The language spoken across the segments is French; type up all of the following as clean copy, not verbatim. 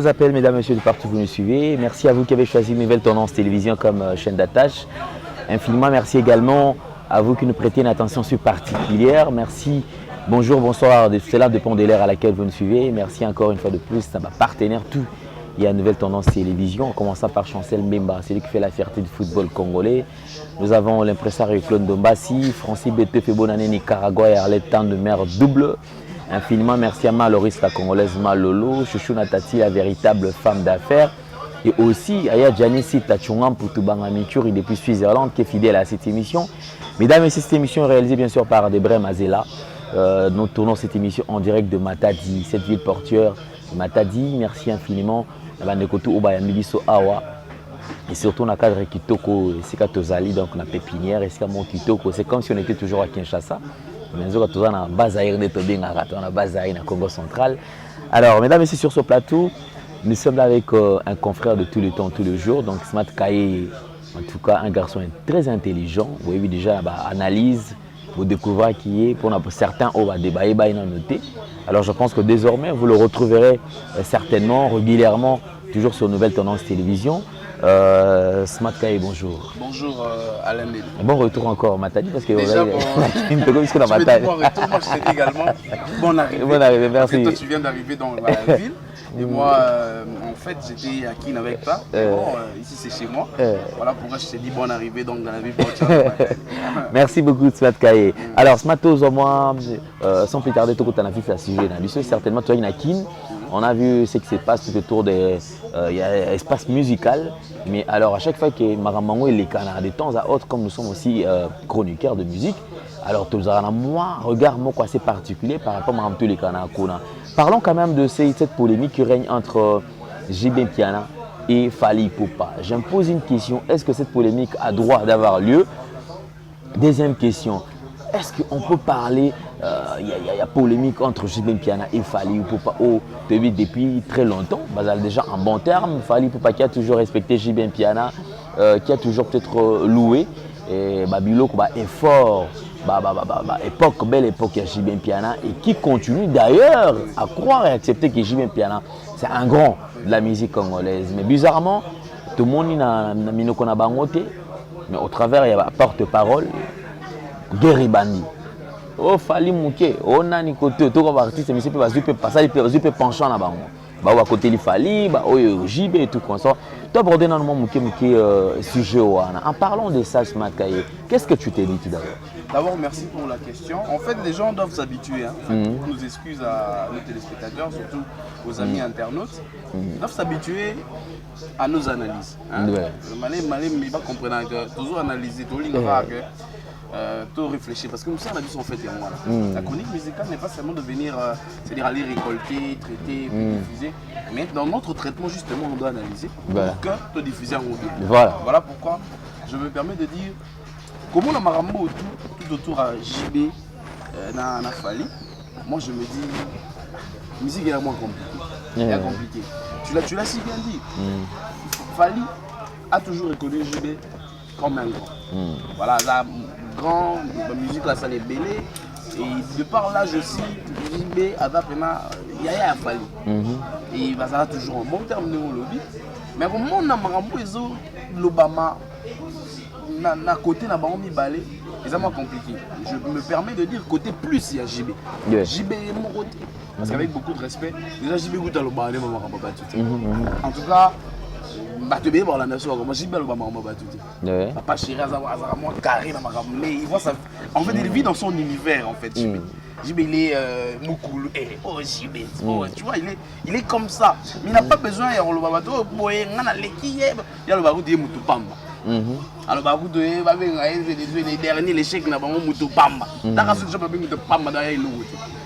vous appelle, mesdames, messieurs, de partout où vous nous suivez. Merci à vous qui avez choisi Nouvelle Tendance Télévision comme chaîne d'attache. Infiniment merci également à vous qui nous prêtez une attention si particulière. Merci, bonjour, bonsoir, cela dépend de l'ère à laquelle vous nous suivez. Merci encore une fois de plus à ma partenaire, tout. Il y a Nouvelle Tendance Télévision, en commençant par Chancel Mbemba, c'est lui qui fait la fierté du football congolais. Nous avons l'impresario Claude Dombassi, Francis Betefe Bonane Nicaragua et Arlette Tan de mer double. Infiniment merci à Maloris, la congolaise Malolo, Chouchou Natati, la véritable femme d'affaires. Et aussi à Janice Tachungam Poutubanga Mituri depuis Suisse-Irlande qui est fidèle à cette émission. Mesdames et messieurs, cette émission est réalisée bien sûr par Debré Mazela. Nous tournons cette émission en direct de Matadi, cette ville portuaire de Matadi. Merci infiniment. Et surtout dans le cadre Kitoko, c'est Katozali, donc la pépinière, et c'est Kitoko. C'est comme si on était toujours à Kinshasa. Mais on est toujours dans la base aérienne de Congo central. Alors, mesdames et messieurs, sur ce plateau, nous sommes là avec un confrère de tout le temps, tout le jour. Donc, Smart Kaye, en tout cas, un garçon très intelligent. Vous voyez déjà, analyse, vous découvrez qui est, pour certains, on va débattre, il va noter. Alors, je pense que désormais, vous le retrouverez certainement, régulièrement, toujours sur Nouvelle Tendance Télévision. Smart Kaye, bonjour. Bonjour Alain. Bon retour encore Matadi parce que déjà bon retour, moi je t'ai dit également bonne arrivée. Bonne arrivée, merci. Parce que toi tu viens d'arriver dans la ville et moi en fait j'étais à Kin avec toi. Ici c'est chez moi. Voilà pourquoi je t'ai dit bonne arrivée donc dans la ville. Merci beaucoup Smart Kaye. Alors Smart moi sans plus tarder tout à vif la sujet là. Certainement tu es à Kin. On a vu ce qui se passe tout autour des espace musical, mais alors à chaque fois que Maramango et les canards, de temps à autre, comme nous sommes aussi chroniqueurs de musique, alors tout ça, moi, regarde moi assez particulier par rapport à tous les canards. Parlons quand même de cette polémique qui règne entre JB Piana et Fally Ipupa. Je me pose une question, est-ce que cette polémique a droit d'avoir lieu? Deuxième question, est-ce qu'on peut parler, il y a polémique entre JB Piana et Fally Ipupa depuis très longtemps, déjà en bon terme, Fally Ipupa qui a toujours respecté JB Piana, qui a toujours peut-être loué, et Biloko est fort, belle époque à JB Piana, et qui continue d'ailleurs à croire et accepter que JB Piana, c'est un grand de la musique congolaise. Mais bizarrement, tout le monde n'a minoko na bangote, mais au travers il y a un porte-parole, Guerri Bandi. Oh Fally Mouké, oh nani côté, tout comme artiste, mais c'est pas passer, peut penchant là-bas. Bah à côté les Fally, JB et tout comme ça. Toi aborder dans le moment Mouké sujet en parlant de ça Smart Kaye, qu'est-ce que tu t'es dit tout d'abord? D'abord merci pour la question. En fait les gens doivent s'habituer. Pour nos excuses à nos téléspectateurs, surtout aux amis internautes, ils doivent s'habituer à nos analyses. Malé, mais pas comprendre que toujours analyser, toujours tout réfléchir parce que nous sommes en fait et moi. La chronique musicale n'est pas seulement de venir, c'est-à-dire aller récolter, traiter, diffuser, mais dans notre traitement justement on doit analyser pour que tu diffuses en audio. Voilà pourquoi je me permets de dire comment on a Marambo tout autour à JB, na Fally. Moi je me dis musique est moins compliquée. Tu l'as si bien dit. Fally a toujours reconnu JB comme un grand. Voilà, la grande musique, là, ça les belé. Et de par l'âge aussi, JB a Yaya Fally. Et il va toujours en bon terme de lobby. Mais comme on a Marambo, l'Obama, na côté na bango mi balé, c'est moins compliqué. Je me permets de dire côté plus il y a JB. JB est mon côté. Parce qu'avec beaucoup de respect, déjà JB goûte à l'Obama, en tout cas, Batubé pour la nation, moi j'ai bien le Bama Batubé. Papa chéri Azaramo carré dans ma gamme, mais il voit ça. En fait, il vit dans son univers en fait. JB il est Moukoulou, oh JB, tu vois, il est comme ça. Mais il n'a pas besoin de le Baba to boye ngana leki il y a le Babou de Moutupamba. Alors Babou de les derniers les chèques na bango Moutupamba. Dans ce job Babou Moutupamba derrière il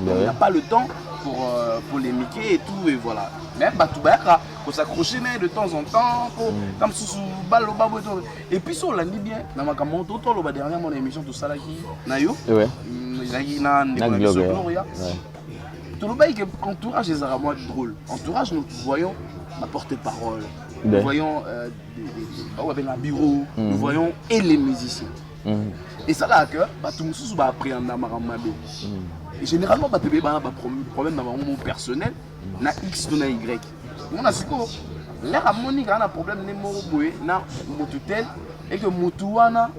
il n'a pas le temps pour polémiquer et tout et voilà. Mais Batubaka faut s'accrocher de temps en temps comme sous balo babo et puis sur l'année bien dans ma camoto tout le dernier mon émission tout ça là qui nayo na Gloria tout le bail que entourage les arabes drôle entourage nous voyons ma porte-parole nous voyons la bureau nous voyons et les musiciens et ça là que tout le monde va appréhender Maramabé. Et généralement, il y a un problème dans mon personnel, na X ou na Y. On a siko l'air à Monique a un problème de na motutel et que Moutouana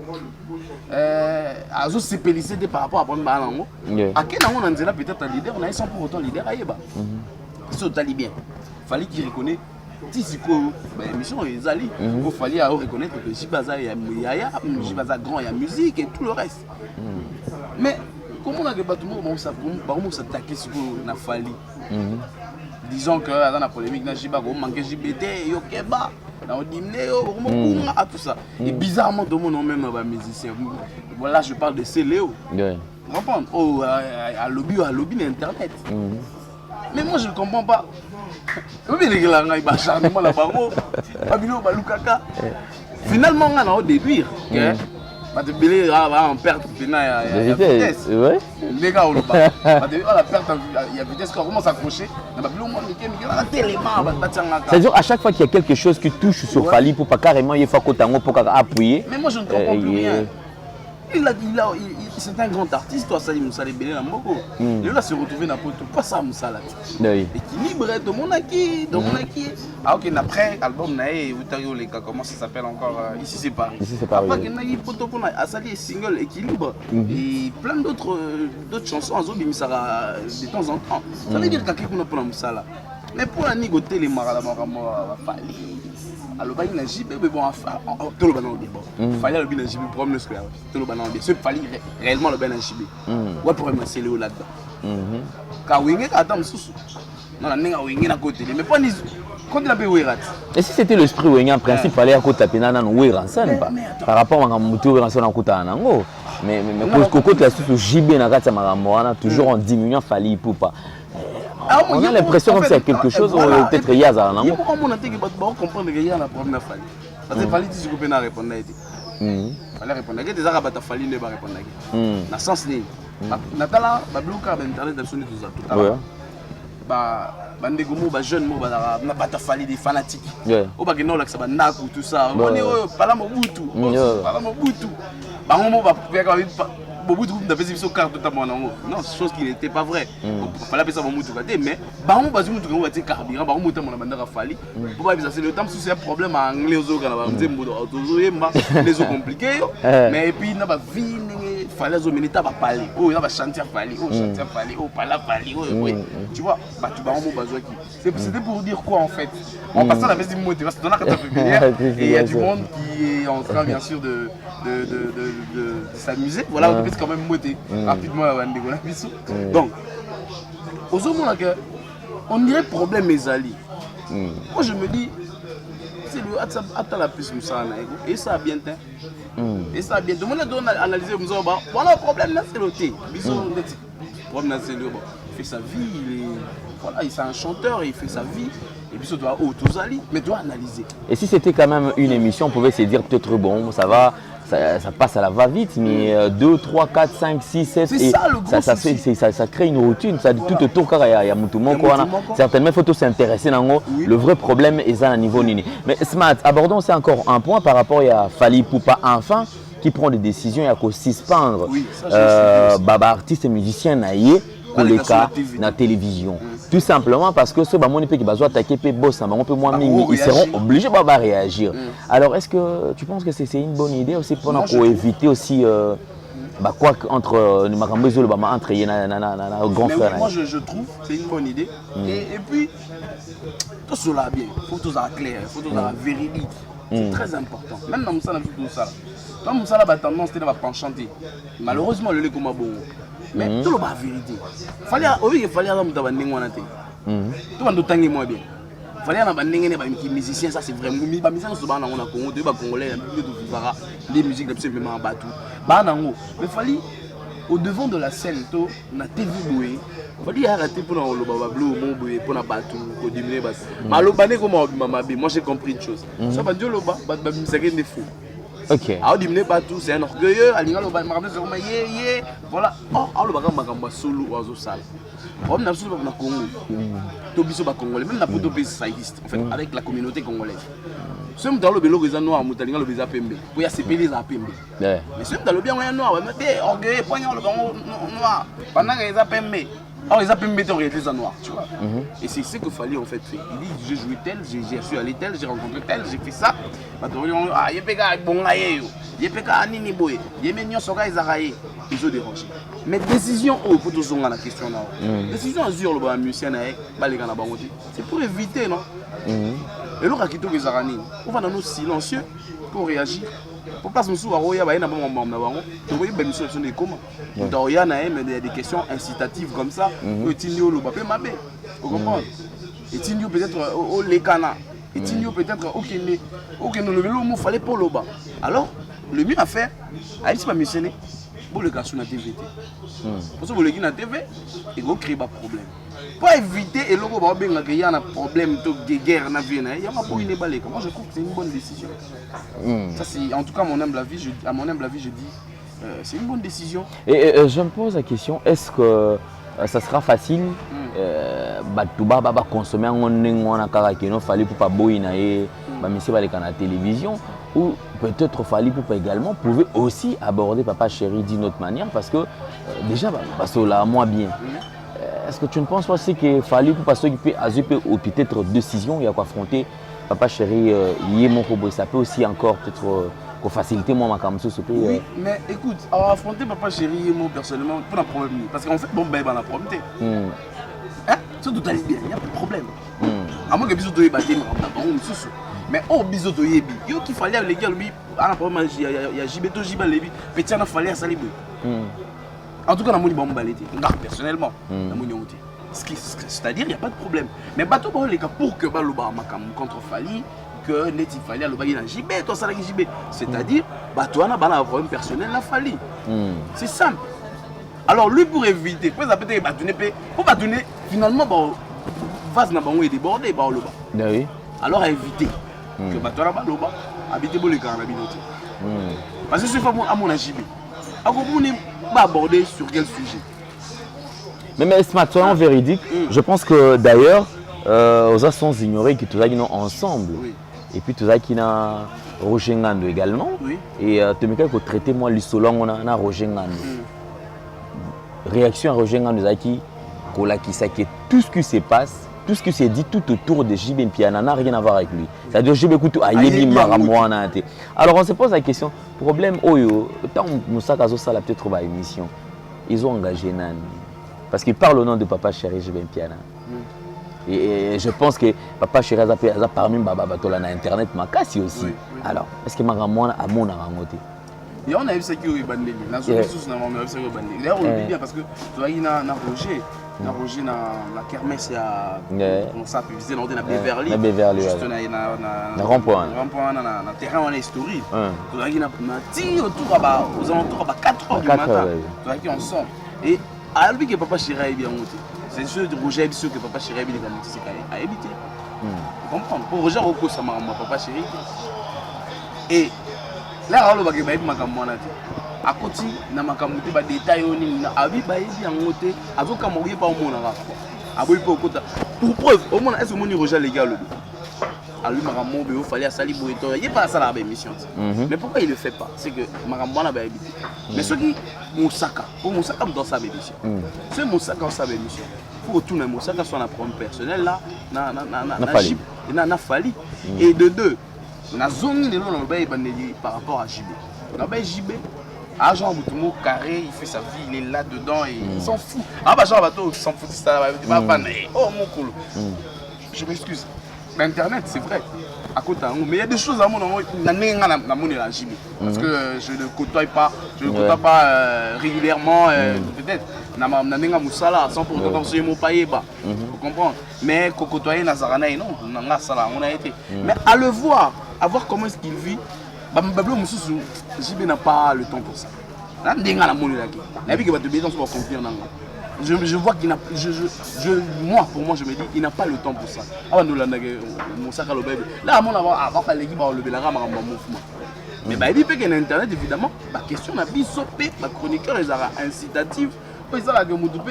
a se pélicité par rapport à problème balango. À quel moment on a peut-être un leader, on a sans pour autant leader à Yeba. C'est au bien. Fallait qu'il reconnaisse. Si c'est quoi, mission les alliés, il fallait reconnaître que Jibaza il y a Jibaza grand, il y a musique et tout le reste. Mais comment on a que tout le monde s'attaquer sur la Fali? Disons que dans la polémique, dans Jibaza, on manque JBT, Yokeba, dans le dîner, tout ça. Et bizarrement, tout le monde même un musicien. Voilà, je parle de Céléo. Vous comprenez? Oh, à lobby d'internet. Mais moi je ne comprends pas. Finalement, on a déduire que en perte de vitesse. Les gars, on a perte de vitesse, quand on commence à accrocher. C'est-à-dire à chaque fois qu'il y a quelque chose qui touche sur Fali pour pas carrément il faut appuyer. Mais moi je ne comprends plus rien. C'est un grand artiste, toi, Salim Moussala Belé Namoko. Il a se retrouvé dans le pas ça Moussala. Équilibre, tout le monde acquis. Ah, ok, après, album Naé, comment ça s'appelle encore? Ici c'est Paris. Ici c'est Paris. Après, il y a Asali single Équilibre et plein d'autres chansons en zone de temps en temps. Ça veut dire qu'il y a quelqu'un pour Moussala. Mais pour la nigoter les marabouts, alors il y a un JB, mais bon, tout le banan bien. Il fallait le bien JB pour me le square. Tout le banan bien. Ce fallait réellement le bien JB. Ouais, pour me sceller là-dedans. Quand Wingé attend sous. Non, on a Wingé à côté. Mais pas ni quand il a payé Wirat. Et si c'était l'esprit Wingé en principe, fallait à côté taper dans Wirat, ça n'est pas. Par rapport à Moutou Wirat, on a côté à Nango. Mais Coco, tu as sous JB na gata Maramboana, toujours en diminuant fallait pour pas. On a l'impression que c'est quelque chose, peut-être qu'il y a ça. Il y a beaucoup de monde qui va comprendre qu'il y a un problème à Fali. Parce que Fali, si je peux répondre, il fallait répondre. Il y a des arabes à Fali, ne va répondre. Dans le sens ni. Natala, Bablouka, Internet, tout ça. Tout à l'heure. Bande gomo ba jeune mo ba na bata Fali des fanatiques. Au ba geno la ça ba naku tout ça. On est pala Mobutu. Pala Mobutu. Ba ngomo ba Mobutu n'a pas vu carte tout à mon nom. Non, chose qui n'était pas vrai. Il fallait appeler ça Mobutu. Mais Baron Bazou Mobutu a été carburant. Baron Mobutu mon bandera Fali. Pour pas c'est le temps sous c'est un problème en anglais aux autres. Les autres compliqués. Mais et puis n'a pas vie. Fallait aux militaires va parler. Oh, il va chanter Fali. Oh, chanter Fali. Oh, pas la Fali. Tu vois, tu Baron Bazou qui. C'était pour dire quoi en fait? En passant la veste du mot, parce que dans la carte populaire, et il y a du monde qui est en train bien sûr de s'amuser. Voilà, on peut quand même monter rapidement à Wandego. Donc, aux hommes, on dirait problème mes alliés. Moi je me dis, c'est le Atta la plus Moussa et ça a bien teint. Et ça a bien. Tout le monde a analysé Moussa. Voilà, le problème là, c'est le thé. Le problème là, c'est le. Il fait sa vie, voilà, il est un chanteur, il fait sa vie. Et puis ça doit tous aller, mais doit analyser. Et si c'était quand même une émission, on pouvait se dire peut-être bon, ça va. Ça passe à la va-vite, mais 2, 3, 4, 5, 6, 7, c'est ça, le gros ça crée une routine. Ça, tout autour, il y a Moutoumon. Certainement, il faut tous s'intéresser. Le vrai problème est à un niveau nini. Mais Smart, abordons aussi encore un point par rapport à Fali Poupa Enfant qui prend des décisions, il y a qu'au suspendre artiste et musicien naïe pour les cas dans la télévision. Tout simplement parce que ceux qui vont attaquer les boss, ils seront obligés de réagir. Alors, est-ce que tu penses que c'est une bonne idée aussi pour éviter aussi quoi entre les grand frère? Moi, je trouve que c'est une bonne idée. Et puis, tout cela bien, il faut tout ça clair, il faut tout ça véridique. C'est très important. Même dans Moussa, tout ça. Dans Moussa, la tendance, c'était de chanter. Malheureusement, le lait comme bon. Mais tout le monde a vérité. Il fallait avoir un peu tout le monde a bien. Il fallait avoir un musicien, ça c'est vraiment. Les musiciens sont en Congo, les Congolais, les musiques absolument en bateau. Mais il fallait, au devant de la scène, on a TV boué. Il fallait arrêter pour le babablo, pour le bateau, pour diminuer. Moi j'ai compris une chose. Ça va dire le bas, c'est des fous. Ok. Alors, diminuer bateau, c'est un orgueilleux. Voilà. Oh, le bagage solo ou sale. On a solo au Congo. Tout biso congolais, même la photo ça existe en fait avec la communauté congolaise. Ceux dans le bélo ils noir, mutalinga le beza pembe. Pour y a CPL les pembe. Mais ceux dans le bien noir, mais orgueilleux poignard le noir. Pendant qu'ils a pembe. Alors ils appellent mettre en réalité ça noir, tu vois. Et c'est ce que Fally en fait fait. Il dit j'ai joué tel, j'ai su aller tel, j'ai rencontré tel, j'ai fait ça. Ah, yepeka bon aye, yepeka nini boy, yemenyo soka izaraye, ils ont dérangé. Mais décision pour tout la question là. Décision azur le musicien nae, balika na bango. C'est pour éviter non. Et l'autre qui tourne izarani, on va dans nos silencieux pour réagir. Pour pas se soucier à Roya, il y a des questions de comment. Il y a des questions incitatives comme ça. Vous comprenez? Et peut-être au Lekana. Et peut-être au Kenolo, il fallait pour le bas. Alors, le mieux à faire, c'est pas missionner pour le cas sur la TV. Parce que vous le dites sur la TV, il va créer des problèmes. Pour éviter, et là, il y a un problème de guerre dans la vie. Il y a un problème de balai. Moi, je trouve que c'est une bonne décision. Ça, c'est, en tout cas, à mon humble avis, je dis, c'est une bonne décision. Et je me pose la question, est-ce que ça sera facile de consommer un fallait pour pas boire la télévision ou peut-être fallait pour également pouvait aussi aborder Papa Chéri d'une autre manière parce que déjà parce que là moi bien. Est-ce que tu ne penses pas aussi qu'il fallait pour passer ou peut-être décision il y a quoi affronter Papa Chéri ça peut aussi encore peut-être faciliter moi ma caméra ce oui mais écoute affronter Papa Chéri moi personnellement pas de problème parce qu'en fait bon ben on a problème hein tout à l'heure il y a pas de problème à moins que bisous de battre mais au bisous de yebi yo qui fallait les gars lui à problème il y a jibeto jiba lebi petit on a fallait ça libre en tout cas, on a balété. Personnellement, c'est-à-dire il n'y a pas de problème. Mais bateau les gars pour que Baloba contre Fally, que Neti Fally a le bail dans JB, toi ça la JB. C'est-à-dire, bateau on a un problème personnel la Fally. C'est simple. Alors lui pour éviter, pour batouner, finalement, vase n'a pas débordé Baloba. Alors à éviter que bateau on a Baloba habiter les gars parce que c'est pas à mon JB. Aborder sur quel sujet? Mais soyons véridique, je pense que d'ailleurs, aux sont ignorés que tous les gens ensemble. Et puis tous les qui ont Roger Ngando également. Et tu me dis que traiter moi l'issolant on a Roger Ngando. Réaction à Roger Ngando qui que tout ce qui se passe, tout ce qui s'est dit tout autour de JB Mpiana n'a rien à voir avec lui. C'est-à-dire JB Koutou a yebi maramouana. Alors on se pose la question, problème Oyo, tant Moussa Kazo Sala peut-être trouvé émission, ils ont engagé Nani. Parce qu'il parle au nom de Papa Chéri JB Mpiana. Et je pense que Papa Chéri a parmi Baba Batola na internet makasi aussi. Alors, est-ce que maramouana a mon arangoté? Et on a vu ça qui est bandé. La solution c'est vraiment ça qui est bandé. D'ailleurs on le dit parce que tu vois il a Roger. Na Roger na kermesse ya on ça peut visiter dans Beverly juste na rond-point na terrain on est historique tu vois il na ti autour ba aux alentours ba 4h du matin tu vois qui ensemble et à lui que Papa Chéri est bien monté c'est sûr de Roger est sûr que Papa Chéri est bien monté c'est à éviter comprendre pour Roger Roko ça m'a Papa Chéri et là on va que ba makambo na à côté na makamute ba détail oni na abi ba yebi angote azoka moye pa omona ka aboyi po kota pour preuve au moins est-ce que moni Roger les gars le a lui makambo be fallait à sali boito il pas ça la émission mais pourquoi il le fait pas c'est que makambo na ba habité mais ce qui Moussaka pour Moussaka dans sa émission c'est Moussaka dans sa émission pour tout même Moussaka soit un problème personnel là na Fally et de deux na zone de l'on ba par rapport à JB na ba JB Agent Boutoumou carré, il fait sa vie, il est là-dedans et il s'en fout. Ah bah genre bateau, il s'en fout de ça, oh mon colo. Je m'excuse. Mais Internet, c'est vrai. À côté, mais il y a des choses à mon parce que je ne côtoie pas, régulièrement, peut-être. Sans pour autant que mon paye bas. Vous comprenez? Mais côtoyer Nazarana, non, on a été. Mais à le voir, à voir comment est-ce qu'il vit. JB n'a pas le temps pour ça. Je vois qu'il n'a moi pour moi je me dis il n'a pas le temps pour ça. Là mais bah il peut internet évidemment la question n'a pas sopé ma chroniqueur les incitatifs ils ont la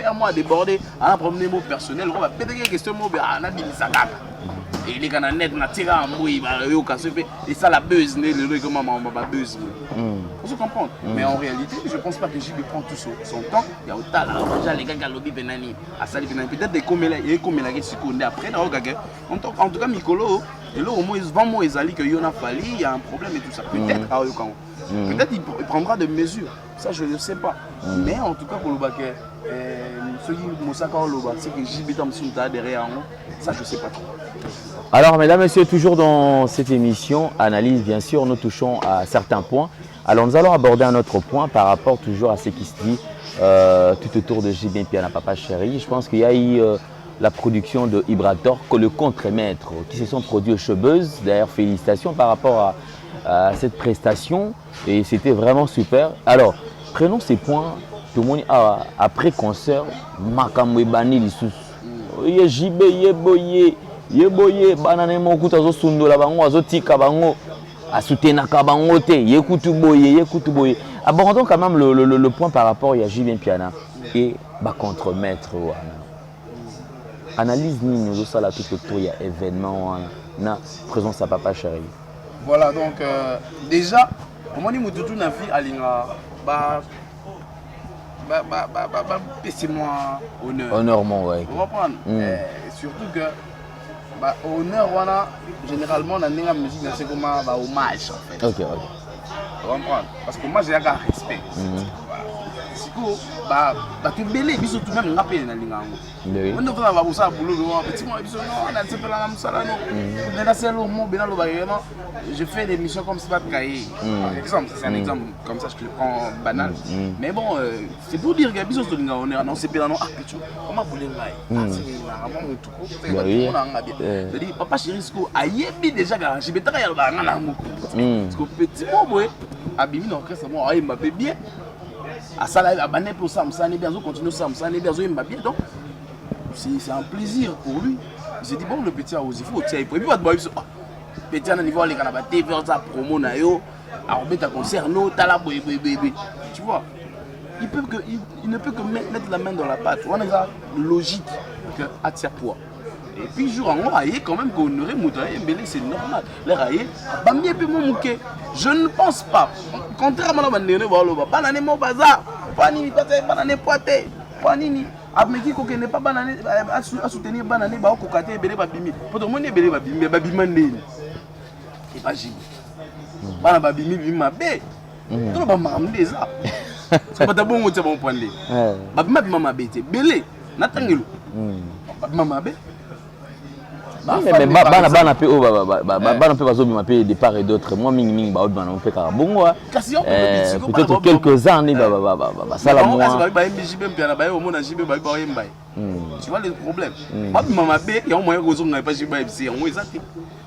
à moi déborder à un problème personnel on va peut-être question Et les gars net na tira en bruit et ça la buzz le comment ma buzz. On se comprend. Mais en réalité, je pense pas que JB prend tout son temps. Il y a autant là déjà les gars galobi benani à sali benani peut-être des comme la seconde après dans en tout cas Mikolo et là au moins vraiment ezali que Yona Fali il y a un problème et tout ça. Peut-être peut-être il prendra des mesures. Ça je ne sais pas. Mais en tout cas pour le baquet ceux qui Moussaka Loba c'est que JB Tam Sunta derrière ça je sais pas trop. Alors, mesdames, messieurs, toujours dans cette émission, analyse, bien sûr, nous touchons à certains points. Alors, nous allons aborder un autre point par rapport toujours à ce qui se dit tout autour de JB Piana Papa Chéri. Je pense qu'il y a eu la production de Ibrator, le contre-maître, qui se sont produits aux Chebeuses. D'ailleurs, félicitations par rapport à cette prestation. Et c'était vraiment super. Alors, prenons ces points. Tout le monde après concert, Makamwe Bani Lissous. JB Yeboye. Yeboye banane mokuta zo sundola bango azotika bango asutenaka bango te yekutu boye abordons quand même le point par rapport à JB Piana et ba contre-maître wana analyse nini zo sala tout autour il y a événement wana na présence à Papa Chéri. Voilà donc déjà comment ni mututu na vie alinga ba moi honneur mon ouais. Vous comprenez surtout que bah, honneur, voilà, généralement, on a une musique, c'est comme un hommage en fait. Ok. Vous comprenez? Parce que moi, j'ai un respect. Si tu belé, il faut tout même rappeler dans les on va ça pour le petit moi, je fais des missions comme ça, par exemple, c'est un exemple comme ça, je le prends banal. Mais bon, c'est pour dire que bisous on est non c'est pas non comment vous voulez je dis Papa Chéri ayebi déjà je vais travailler parce que petit boy abimi non que c'est moi il m'a bien à ça là bané pour ça on est bien on continue ça on est bien il m'a bien donc c'est un plaisir pour lui. J'ai dit bon le petit a osé faut tiens et puis votre boy petit à niveau les canabas TV ça promo na yo alors mettre un concert no tala boy tu vois il ne peut que mettre la main dans la pâte on a ça logique que attire poids. Et puis jour en haut, quand même honorer Moutaye Mbele, c'est normal. Les raillés, je ne pense pas. Contrairement à Banane Banane mon bazar, Panini Pate, Banane Poite, Panini. Abmeki ko n'est pas banane à soutenir Banane ba kokate Mbele babimi. Pour tout le monde Mbele babimi, babimande. Et pas Jibi. Bana babimi bima be. Tout le monde m'a amené ça. C'est pas d'abord on tient bon point là. Babima bima bete. Mbele, natangelo. Babima be. Mais bana pe o bana pe bazo bima pe de part et d'autre moi mingi ba odbana on fait karabongo peut-être quelques années ça la moi tu vois le problème moi maman be il y a moyen que on n'a pas jiba FC on exact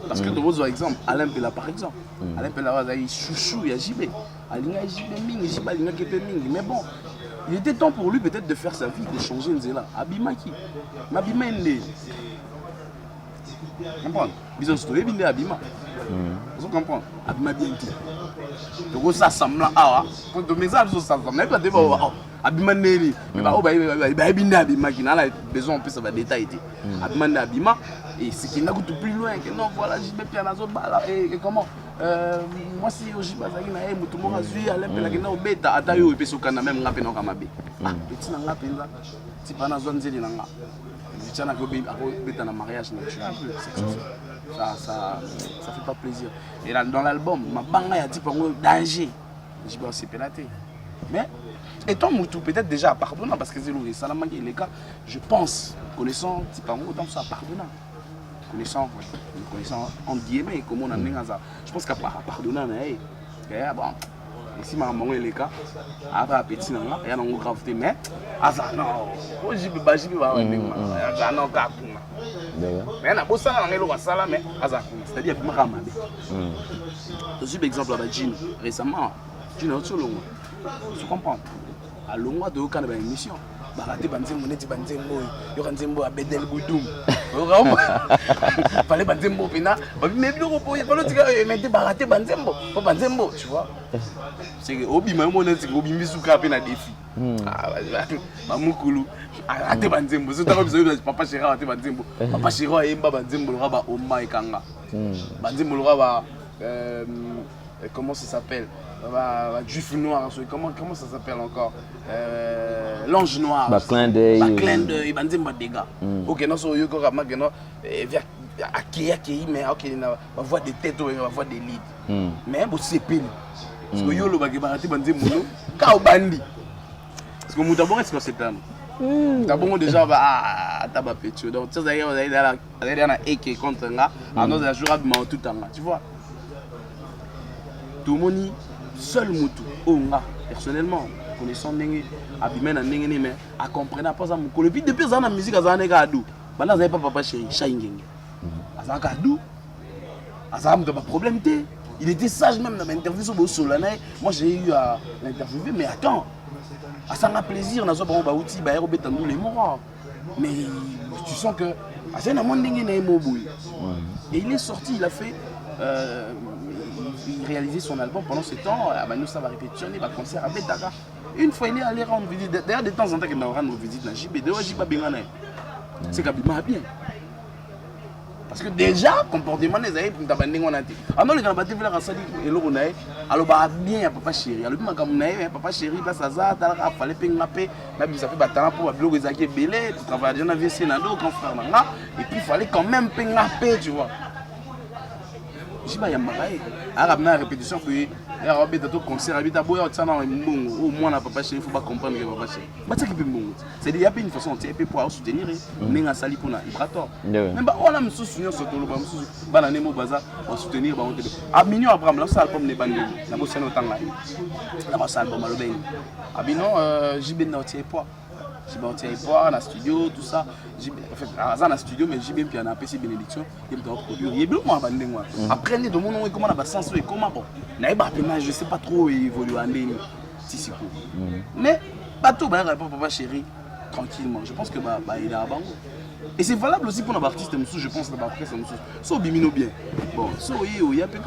parce que de vos exemple Alain Pela par exemple Alain Pela va y chouchou il y a JB alinga JB mingi jiba alinga kepe mingi mais bon il était temps pour lui peut-être de faire sa vie de changer nzela abimaki mabima ende comprendre bisous to ebinde abima vous comprenez abima bien tout donc ça semble ah pour de message ça semble pas débat abima neri mais ba ebinde abima qui n'a besoin un peu ça va détailler abima abima et ce qui n'a tout plus loin que non voilà JB Piana zo bala et comment moi si oji bazaki na e mutu mo azui Alain Pela kena obeta ata yo epeso kana même ngape na kamabe petit na ngape nza ti pana zone zeli na nga tiens à un mariage ça fait pas plaisir et là, dans l'album ma banga ya type danger je vais aussi pélater mais étant Moutou peut-être déjà pardonnant parce que c'est lourd ça les cas je pense connaissant type autant ça pardonnant connaissant en guillemets comment on a ça je pense qu'à pardonnant bon ici maman les cas après petit non il y a un gravité mais ça non j'y vais non kakuna mais na bossa na ngelo basala mais c'est-à-dire que ma mabe je suis exemple à Jin récemment Jin a tu comprends à longue de aucun émission baraté banzembo neti banzembo yo kanzembo abedel gudum fallait banzembo pena mais biloko po ya fallait tika mete baraté banzembo po banzembo tu vois c'est que obima mo neti obimi suka pe na défi ba mukulu raté banzembo c'est ta biso papa chéri raté banzembo papa chéri ayemba banzembo lo ba oma ekanga banzembo lo ba comment ça s'appelle Juif noir, comment ça s'appelle encore l'ange noir. Clin d'œil. Clin d'œil, banzemba dégâts. Ok, non, so yoko ramag non, accueilli, mais ok, on voit des têtes, on voit des leads. Mais bon, c'est pile. Parce que yolo bagé baraté banzembo no, ka bandi. Parce que mutabon est-ce que c'est un. D'abord déjà taba pétio. Donc ça d'ailleurs on est dans la ek contre nga, on a joué à tout temps, tu vois. Tout le monde seul mutu onga personnellement connaissant ndenge abimena ndenge ne mais a comprendre pas ça mukolo puis depuis ça na musique azana ka adu bana za papa chéri shaingenge azana ka adu azana pas problème té il était sage même dans l'interview sur Solana moi j'ai eu à l'interviewer mais attends ça m'a plaisir na zo ba outi ba ero betandu les morts mais tu sens que azana mon ndenge na moboui et il est sorti il a fait il réalisait son album pendant ce temps, nous ça va répétitionner, va concert à Betaka. Une fois il est allé rendre visite, d'ailleurs de temps en temps qu'il va rendre visite dans JB, d'ailleurs JB Bengana. C'est Kabima bien. Parce que déjà, comportement des aïeux, pour t'abandonner on a dit. Alors les gens battent vers la salle et l'eau on a, alors bah bien papa chéri, alors puis comme on papa chéri, là ça ça, t'as fallait pengaper, même ça fait battre pour bloquer les aïeux belé, tu travailles déjà dans vie sénado, grand frère nanga, et puis il fallait quand même pengaper, tu vois. Je sais yambaye arabe na répétition que arabe dato concert habita boya tsana mbongo au moins na papa chéri faut pas comprendre que papa chéri bataki pe mbongo c'est il y a une façon de pour soutenir ninga sali pona ibrator même ba on a monsieur souvenir sur tolo ba monsieur bana nemo baza pour soutenir ba on te abinyo abraham là ça album ne bandi na bo seno tanga na ba ça album alobe abino jibe na otie poa j'ai monté à la studio, tout ça. En fait, à la studio, mais j'ai bien pu en appeler bénédiction. Il me doit produire. Il y a beaucoup de monde. Après, il y a des gens comment on a sens et comment bon. Je ne sais pas trop évoluer en ligne. Mais, bateau, papa chéri, tranquillement. Je pense que il a bango. Et c'est valable aussi pour nos artistes, je pense, que so bimino bien. Bon, so il y a peu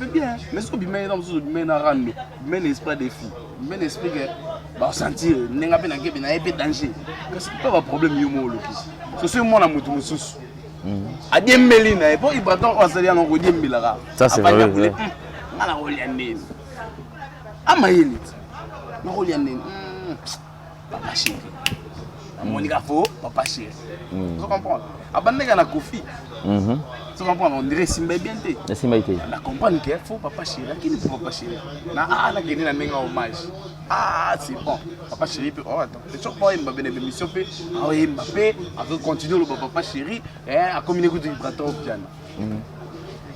bien, mais so bimino dans so bimino rando, bimino esprit des filles, bimino esprit que bah sentir n'enga pe na ke na épée danger. C'est pas un problème yomo lokisi. So c'est moi na mutu mususu. A diembelina et bon il baton on s'allia non diembelara. Ça c'est vrai. Ala oliane. Amayelit. Na oliane. Papa chéri. Monica faux, papa chéri. Tu comprends? Abandonner na Kofi. Tu comprends? On dirait Simba bien té. Simba été. On comprend qu'il faut papa chéri. Qui ne peut papa chéri? Na gagné na nenga hommage. C'est bon. Papa chéri peut. Oh attends. C'est chaque fois il m'a bien émission peut. Il Mbappé après continuer le papa chéri à communiquer avec Braton au piano.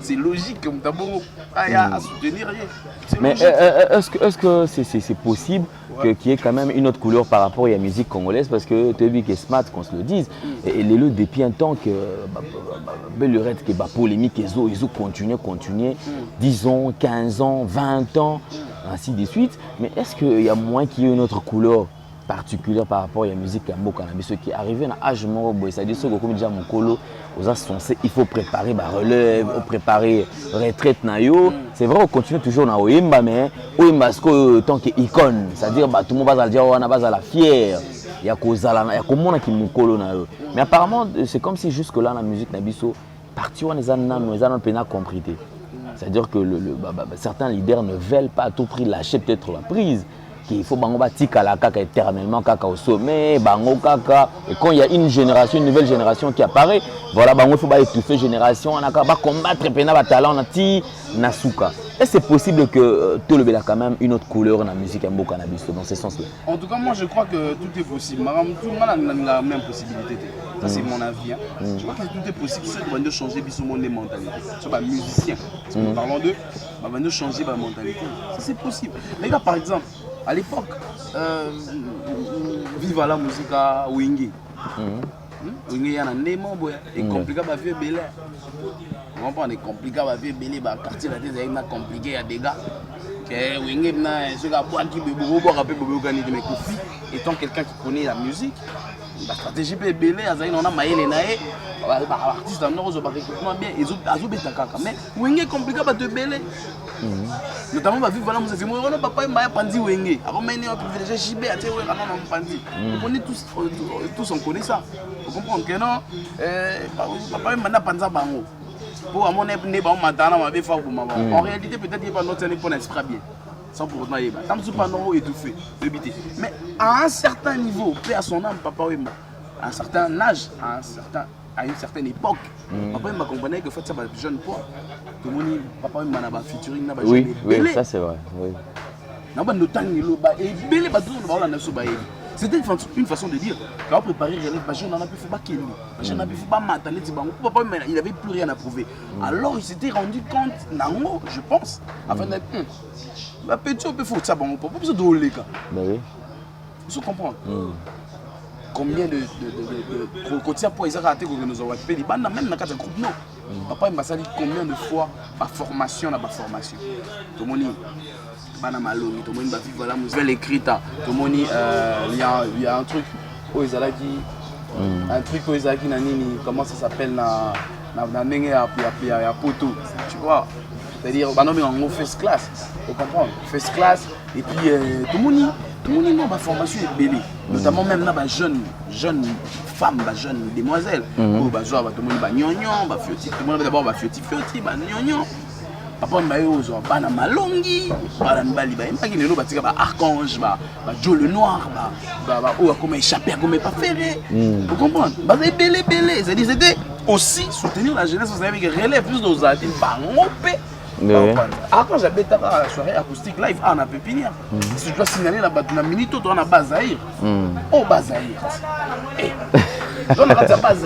C'est logique comme d'abord à soutenir rien. Mais est-ce que c'est possible qu'il y ait quand même une autre couleur par rapport à la musique congolaise parce que tu as vu que Smart, qu'on se le dise, et les lots depuis un temps que le reste que la polémique ils ont continué 10 ans, 15 ans, 20 ans, ainsi de suite. Mais est-ce qu'il y a moins qu'il y ait une autre couleur particulière par rapport à la musique à Mboka, mais ce qui est arrivé à l'âge mort, c'est-à-dire ce que comme déjà mon colo, il faut préparer la relève, préparer la retraite. C'est vrai, on continue toujours dans Oyemba, mais Oyemba c'est tant qu'icône, c'est-à-dire tout le monde va dire on a base à la fière, il y a comment qui mon colo. Mais apparemment c'est comme si jusque là la musique nabiso parti on les a peine compris. C'est-à-dire que certains leaders ne veulent pas à tout prix lâcher peut-être la prise. Il faut tika la kaka éternellement kaka au sommet bango kaka et quand il y a une nouvelle génération qui apparaît voilà bango il faut étouffer génération on a combattre pena ba talent nati nasuka. Est-ce c'est possible que tout le monde a quand même une autre couleur dans la musique à Mboka na biso dans ce sens-là? En tout cas moi je crois que tout est possible. Tout le monde a la même possibilité. Ça c'est mon avis. Je crois que tout est possible. Ceux qui vont changer biso mon mentalité. Sur les musiciens. Parlons d'eux, va nous changer ma mentalité. Ça c'est possible. Les gars par exemple à l'époque, Viva la musique à Wingi. Il y a un démon, et compliqué à faire belé. On comprend, est compliqué à faire belé, quartier la tête, il est compliqué, il y a des gars. Étant quelqu'un qui connaît la musique, la stratégie peut belé, on a maïlé naé, artiste en or, bien, ils ont bêta caca. Mais Wenge est compliqué à faire belé. Notamment, ma vie, voilà, mon film, on a papa et ma pandi Wenge. Avant, maintenant, on privilégie Chibé, à Théo, on pandi. On connaît tous, on connaît ça. Vous comprenez que non, papa et ma panza bango. Pour mon épée, en réalité, peut-être qu'il n'y a pas notre année pour l'esprit bien. Sans pour autant y aller. Tant que pas non étouffé, éviter. Mais à un certain niveau, paix à son âme, papa et moi, à un certain âge, à une certaine époque, papa et moi comprenait que fait ça va jeune poids. Tout le monde, papa et moi n'a pas featuring, n'a pas oui, ça c'est vrai. Oui. N'a pas de temps ni l'eau, et belé ba tout le monde n'a pas c'était une façon de dire. Quand on préparait relève, on n'en a plus fait pas qu'il on n'a plus fait pas matin, il n'avait plus rien à prouver. Alors il s'était rendu compte, nango, je pense, afin d'être petit, on peut faire ça, bon, on peut pas besoin de les gars. Vous comprenez? Combien de quotidiens pour les arrêter que nous avons fait, même dans le groupe, non. Papa m'a dit combien de fois par formation, la formation. Tout le monde bana malongi, tout le monde va vivre la musique écrite, tout le monde il y a un truc où ils allaient un truc où ils allaient comment ça s'appelle na nenge ya poto, tu vois, c'est-à-dire bah non mais en first class, tu comprends, first class et puis tout le monde non ma formation est belle, notamment même là bah jeune femme, bah jeune demoiselle, où bah genre tout le monde bah gnognon, bah fioti, tout le monde d'abord bah fioti bah gnognon. Papa m'a dit aux bana malongi, bana mbali ba imagi lelo batika ba archange ba Joe le noir ba o comme échapper comme pas ferré. Vous comprenez? Ba belé, c'est-à-dire c'était aussi soutenir la jeunesse, vous savez que relève plus nos artistes ba ngopé. Quand j'habite à la soirée acoustique live à la pépinière, si je dois signaler la minute où on a Bazaïr. Oh Bazaïr. Donc quand ça passe,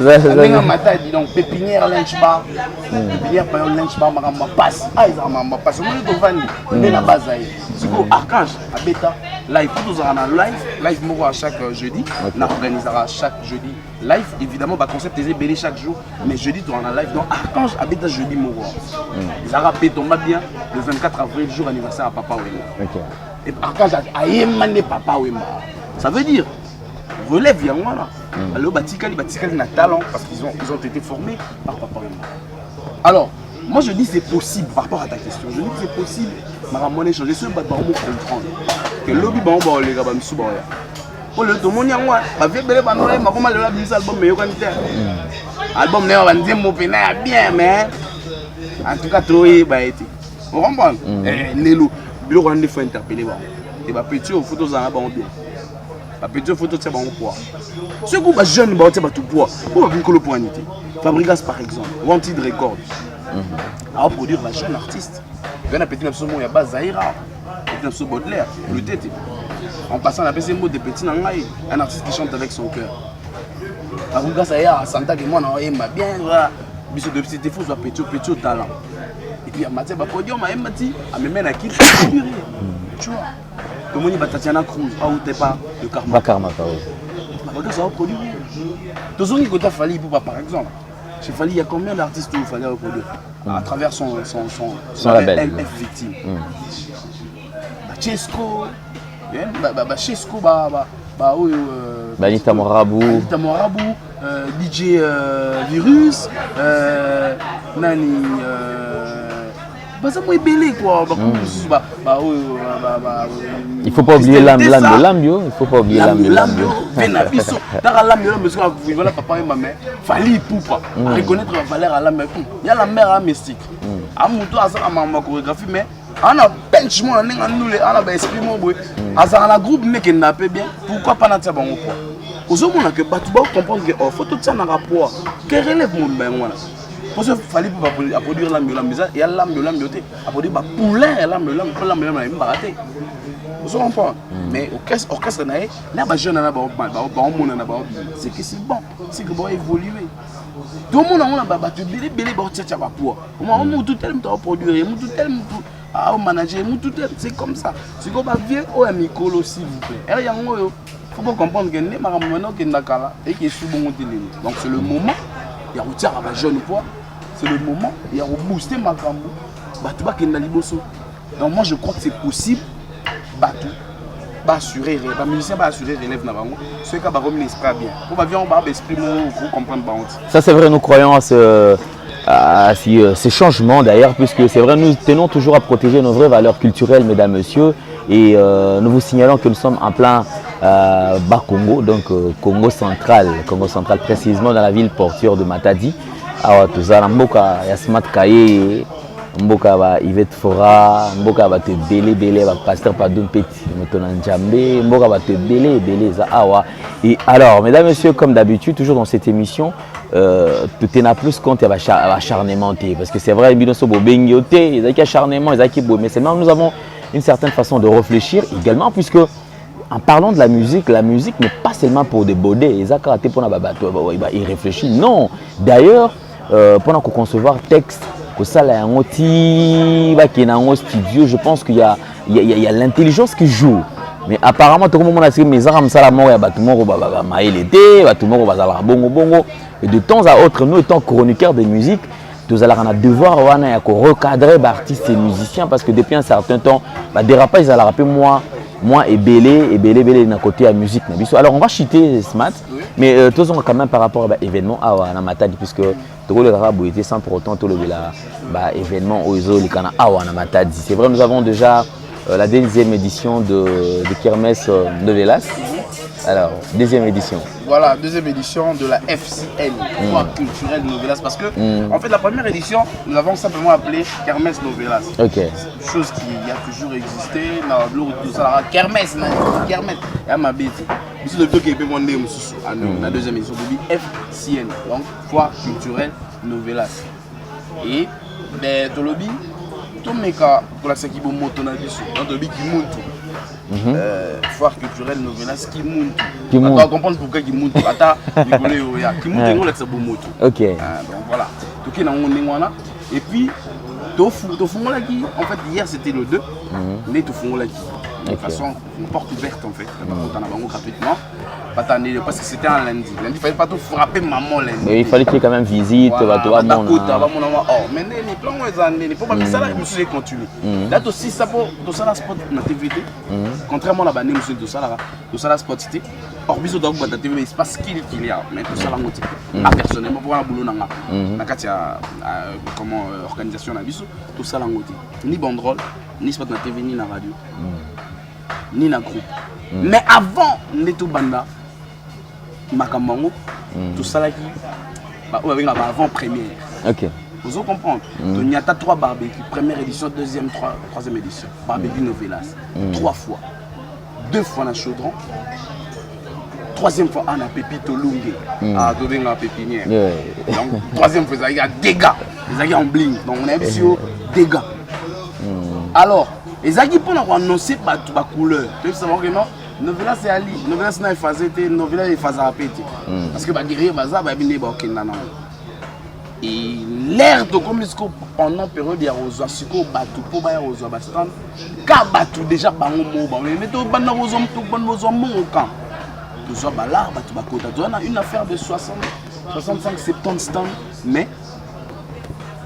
on a matin donc pépinière lunch bar, pépinière par lunch bar ma passe, ah ils ont passe, on est au vani, on est la Bazaïr. C'est quoi Archange à Beta live, tous on a live moi à chaque jeudi, on organisera chaque jeudi live évidemment bah concept est belé chaque jour, mais jeudi on a live donc Archange à Beta jeudi moi. Les arabes tombe bien le 24 avril jour anniversaire à Papa Wemba. OK. Et Archange a yemane Papa Wemba. Ça veut dire relève bien voilà. Alors Batikali n'a talent parce qu'ils ont été formés par Papa Wemba. Alors moi je dis c'est possible par rapport à ta question. Je dis que c'est possible. Maman échanger ce bat pour comprendre que lobby ba on les gars ba msuba ya. Pour le tout monde yango ba vie belé ba no ma comment le labis album meilleur qualité. Album né ba ndemo pena bien mais en tout cas trop ba été. Vous comprenez? Lelo bilo ko ndé faut interpeller ba. Et ba petit au photos en ba on bien. La petite photo c'est bon poids. Ce groupe jeune ba c'est pas tout poids. Pour un colo pour unité. Fabrigas par exemple, Wanted Records. À produire un jeune artiste. Il y a un petit nabso il y a bas Zahira, petit nabso Baudelaire, le tête. En passant la PC mot de petit nangai, un artiste qui chante avec son cœur. Fabrigas ça y a Santa que moi on aime bien voilà. Biso de petit défaut soit petit talent. Et puis à matière ba podium a mati, a même na qui tu vois. Le monde va Tatiana Cruz, ah ou t'es pas le Karma. Karma, oui. Regarde ça va produire. Tous ceux qui ont fallu pour par exemple. Chez Fali, il y a combien d'artistes qu'il fallait reproduire à travers son label LF Victime. Chesco, Chesco, Anita Morabou, DJ Virus, Nani. Ça belé quoi. Il faut pas oublier l'ambio, il faut pas oublier l'ambio. Benabiso, dans l'ambio parce que voilà papa et maman, fallait poupa reconnaître la valeur à l'ambio. Il y a la mère mystique. À mon tour à ma chorégraphie mais on a benchment on a esprit mon boy. À un groupe mais qui n'a pas bien. Pourquoi pas dans ça bon quoi. Aujourd'hui on a que tu dois comprendre que oh faut tout ça dans rapport. Que relève mon ben voilà. Parce qu'il fallait produire l'ambio, et l'ambio, à produire poulain, l'ambio, vous comprenez? Mais orchestre, c'est que c'est bon, c'est que va évoluer. Tout le monde a c'est comme ça. C'est comme un vieux micro s'il vous plaît. faut pas comprendre que les marabouts maintenant qui nakala et qui est sous bon télé. Donc c'est le moment, il y a retirer à jeune poids, c'est le moment, il y a booster makambo, batu ba kenda liboso. Donc moi je crois que c'est possible, batu, ba assurer, ba musicien ba assurer relève na bango, ceux qui ba remis l'esprit bien. Pour ba bien on ba esprit pour comprendre ba honte. Ça c'est vrai, nous croyons à ces changements d'ailleurs, puisque c'est vrai, nous tenons toujours à protéger nos vraies valeurs culturelles, mesdames, messieurs, et nous vous signalons que nous sommes en plein bas Congo, donc Congo central précisément dans la ville portuaire de Matadi. Alors tout ça, mboka Yasmat Kaye, mboka ba Yvette Fora, mboka ba te belé ba pasteur Padoum Petit, motona Njambe, mboka ba te belé ça awa. Et alors, mesdames, messieurs, comme d'habitude, toujours dans cette émission, tout est plus compte à l'acharnement, parce que c'est vrai, ils ont acharnement, mais seulement nous avons une certaine façon de réfléchir également, puisque en parlant de la musique n'est pas seulement pour des bodés, ils réfléchissent, non. D'ailleurs, pendant qu'on concevoir texte, que ça là un studio, je pense qu'il y a l'intelligence qui joue. Mais apparemment tout le monde a dit mais ça comme ça la mort ya batumoro ba maïlété, batumoro bazala bongo et de temps à autre nous étant chroniqueurs de musique, nous allons devoir recadrer artistes et musiciens parce que depuis un certain temps bah dérapage ils allaient rappeler moi et belé d'un côté à musique. Alors on va chuter Smart, mais tous on quand même par rapport à l'événement à Matadi puisque tout le Garabou était sans pour autant tout le événement au Iso les Kana à Matadi. C'est vrai nous avons déjà la deuxième édition de Kermesse Novelas. Alors, deuxième édition. Voilà, deuxième édition de la FCN, Foire culturelle Novelas. Parce que, en fait, la première édition, nous avons simplement appelé Kermesse Novelas. Ok. Chose qui a toujours existé. Kermesse, Kermesse. Et à ma bête. Ici, le qui est la deuxième édition de FCN, donc Foire culturelle Novelas. Et, ben, Tolobi, Tomeka, pour la Sekibo Motonabiso, Tolobi qui monte. Foire culturelle Novelas qui monte. On va comprendre pourquoi qui monte. Qui monte et on laisse bon moto. Ok. Donc voilà. Et puis, en fait, hier c'était le 2, mais tout fond là de toute façon, une porte ouverte en fait. Gratuitement. Parce que c'était un lundi. Lundi, il ne fallait pas tout frapper maman lundi. Mais il fallait qu'il y ait quand même visite. Mais les plans, il faut pas ça là, je me suis continué. Là aussi, ça pour ça la spot na TVT. Contrairement à la banane, monsieur tout ça la spot c'était. Or biso donc la TV, c'est pas ce qu'il y a, mais tout ça la moitié. Personnellement pour la boulot nanga. Na katia comment organisation na biso, tout ça la moitié. Ni banderole, ni spot na TV, ni na radio. Ni na groupe. Mais avant Neto Banda, Makamango, tout ça là qui on avait avant première. Ok. Vous comprenez? Il y a 3 barbecues, première édition, deuxième, troisième édition. Barbecue Novelas. 3 fois. 2 fois dans Chaudron. 3e fois on a Pépito Lungue. À Dobenga Pépinière. Donc 3e fois il y a dégâts. Il y a en bling. Donc on a vu sur dégâts. Alors, les agues pour annoncer ma couleur. Tu sais savoir que non, Novelas c'est Ali, Novelas n'a pas fait, Novelas est phase à péter. Parce que guerrier baza va venir ba Kenana. Et l'air de comme pendant période ya rozo siko batu po ba rozo ba stand ka batu déjà bango mo ba mais to bana rozo to ban rozo mo kan. To so ba là batu ba kota. Tu as une affaire de 65 70 stands mais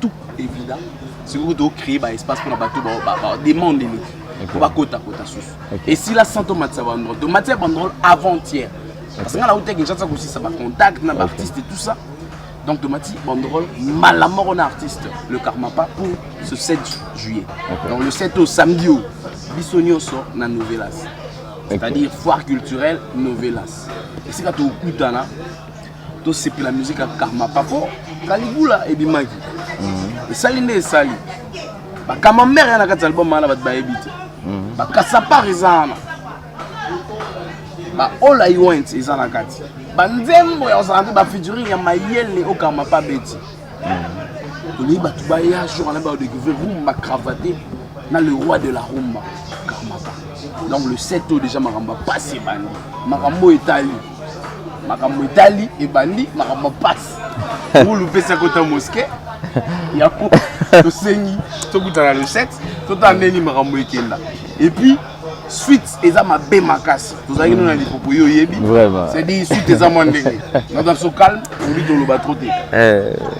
tout évident. Si vous devez créer un espace pour la bateau, demandez pour la côte à côte. Et si la santé de matière banderole avant-hier, parce que là où tu as aussi ça va contact, l'artiste et tout ça. Donc de matière banderole, malamment on a artiste, le Karmapa pour ce 7 juillet. Donc le 7 au samedi, Bissonio sort na Novelas. C'est-à-dire foire culturelle Novelas. Et c'est quand tu écoutes là, tu sais que la musique à Karmapa pour Kalibula et Bimagi. Et Saline et Sali. Quand ma mère a un album, elle va éviter. Quand ça part, ils ont. All I want, ils ont la carte. Banzembo, ils ont rentré dans la figuring, il y a Maïel et Okama pas bêti. Tu dis, tu vas y aller, je vais découvrir Rumba cravaté dans le roi de la Rumba. Donc le 7 août, déjà, Maramba passe et Bandi. Marambo Italie. Marambo Italie et Bandi, Maramba passe. Vous loupez ça côté mosquée. Il y a le Seigneur, tout le 7, tout le Marambo Ikenda. Et puis, suite eza mabe makasi tozalaki no na lipopo yo yebi c'est dit suite eza mo ndenge dans ce calme on dit toloba trop te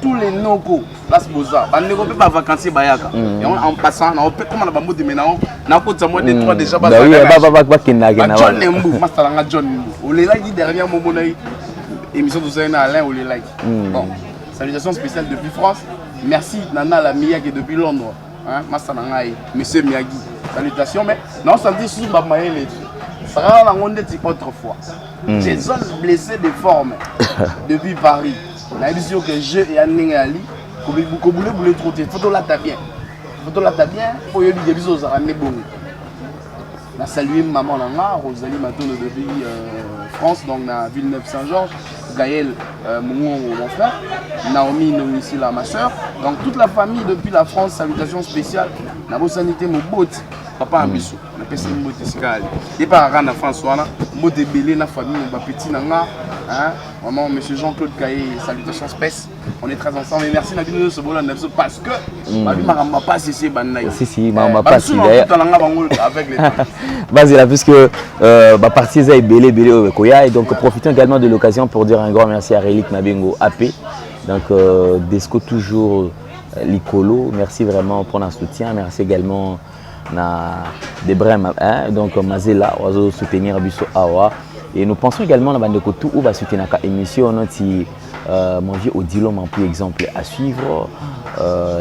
tous les noko place boza bandeko pe ba vacances bayaka et en passant na opé comme na bambo de menao na kotsa mo de trois déjà ba kinaka na John Nembu masala John Nembu olelaki dernier moment na émission de na Alain olelaki bon salutations spéciales depuis France merci Nana la Mia qui est depuis Londres hein masala ngai monsieur Miyagi salutations, mais non, ça dit sous ma maille. Ça va on dit autrefois. J'ai zones blessées de forme depuis Paris. On a dit que je et Anning Ali, qu'on voulait trop de photo là, t'as bien. Photo là, t'as bien. Pour y aller aux Arabes, bon. On a salué maman Nanga, Rosalie Matono depuis France, donc dans Villeneuve-Saint-Georges. Gaël, mon frère, Naomi, ici là, ma soeur. Donc toute la famille depuis la France, salutations spéciales. Nabo sanité, mon bot, papa Ambissou, on appelle ça une bot escale. Et par Rana François, mot de belé, la famille, mon petit Nanga, hein, maman, monsieur Jean-Claude Gaël, salutations spéciales. On est très ensemble et merci Nabi de ce bon parce que ma vie m'a pas cessé bannaï. Si, m'a pas cessé avec les Vas-y là, puisque ma partie est belé et donc profitons également de l'occasion pour dire un grand merci à Relique Mabengo AP. Donc Desco toujours l'Icolo, merci vraiment pour notre soutien, merci également à Debrem, donc Mazela, oiseau soutenir Abisso Awa. Et nous pensons également à la bande tout où va soutenir notre émission, notre mon vieux Odilo, mon plus exemple à suivre.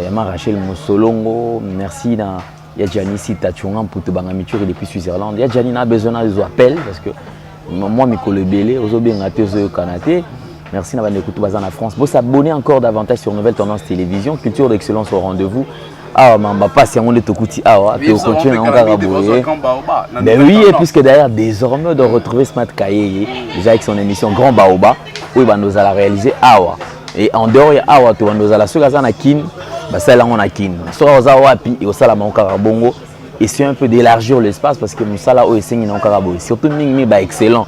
Yama Rachel Mosolongo, merci à Yadjani Sitachungan pour te bangamiture depuis Suisse-Irlande. Yadjani a besoin de appels parce que moi, Mikolo Belé, Ozobi Ngatezo Kanate. Merci d'avoir écouté Bazan en France. Vous s'abonner encore davantage sur Nouvelle Tendance Télévision, culture d'excellence au rendez-vous. Ah, mais pas si on est au côté. Ah, tu continues à encore abonner. Ben oui, et puisque d'ailleurs, désormais, de retrouver Smart Kaye, déjà avec son émission Grand Baoba, où il va nous la réaliser. Ah, et en dehors, il y a Ah, tu vas nous la sur Gazan à Kin, ça là, on a Kin. Sur Ozawa, puis au Salama, on a Bongo. Et c'est un peu d'élargir l'espace parce que Moussala, au Esseng, il est encore abonné. Surtout, Mingmi, excellent.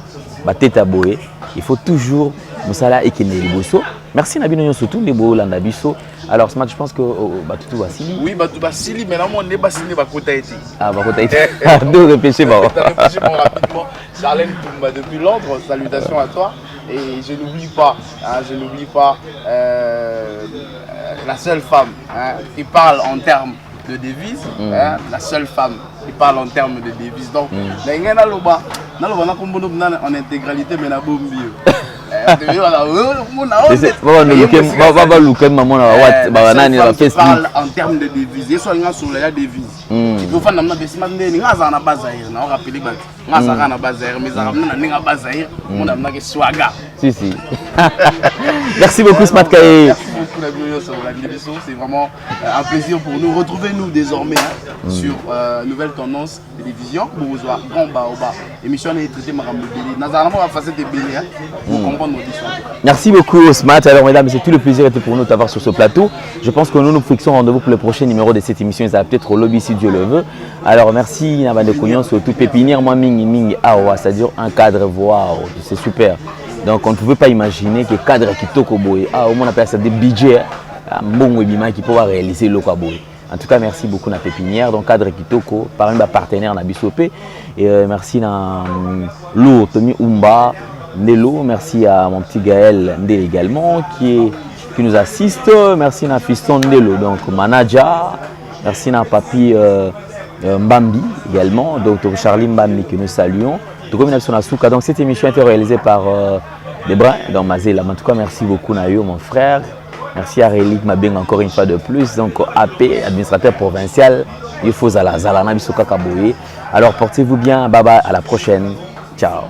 Tête abonné. Il faut toujours Moussala et Kenel Bosso. Merci Nabino surtout les beaux Landabiso. Alors ce match, je pense que Batutu Basili. Oui, Batutu Basili, mais là on est Basili Bakota Eti. Ah, Bakota Eti. Deux repêchés, bah. Rapidement. Charlène Toumba depuis Londres, salutations à toi. Et je n'oublie pas, la seule femme qui parle en termes de devise, la seule femme qui parle en termes de devise. Donc, en intégralité, mais la bombe. Parle en termes de devise. Et soit sur la devise. Il faut faire des semaines de base. On rappelle si. Merci beaucoup Smart Kaye. Merci beaucoup c'est vraiment un plaisir pour nous. Retrouvez-nous désormais sur Nouvelle Tendance Télévision. Grand Baoba. Émission est traitée par Merci beaucoup Smart. Alors mesdames, c'est tout le plaisir était pour nous d'avoir sur ce plateau. Je pense que nous fixons rendez-vous pour le prochain numéro de cette émission. Ça va peut-être au lobby si Dieu le veut. Alors merci Nabande Kounion, surtout pépinière moi mingi awa, c'est-à-dire un cadre wow, c'est super. Donc on ne pouvait pas imaginer que cadre qui toque au boy, on appelle ça des budgets, bon webima qui peut réaliser le boy. En tout cas, merci beaucoup na pépinière, donc cadre qui toque parmi mes partenaires na Bissopé et merci na Lou Tommy Umba Nelo, merci à mon petit Gaël Ndé également qui nous assiste, merci na Fiston Ndelo donc manager, merci na papi Mbambi également, Dr Charlie Mbambi que nous saluons. Donc cette émission a été réalisée par Debrun dans Mazela. En tout cas, merci beaucoup Nayo, mon frère. Merci à Relique Mabeng encore une fois de plus. Donc AP, administrateur provincial, il faut Zala, Alors portez-vous bien, bye bye, à la prochaine. Ciao.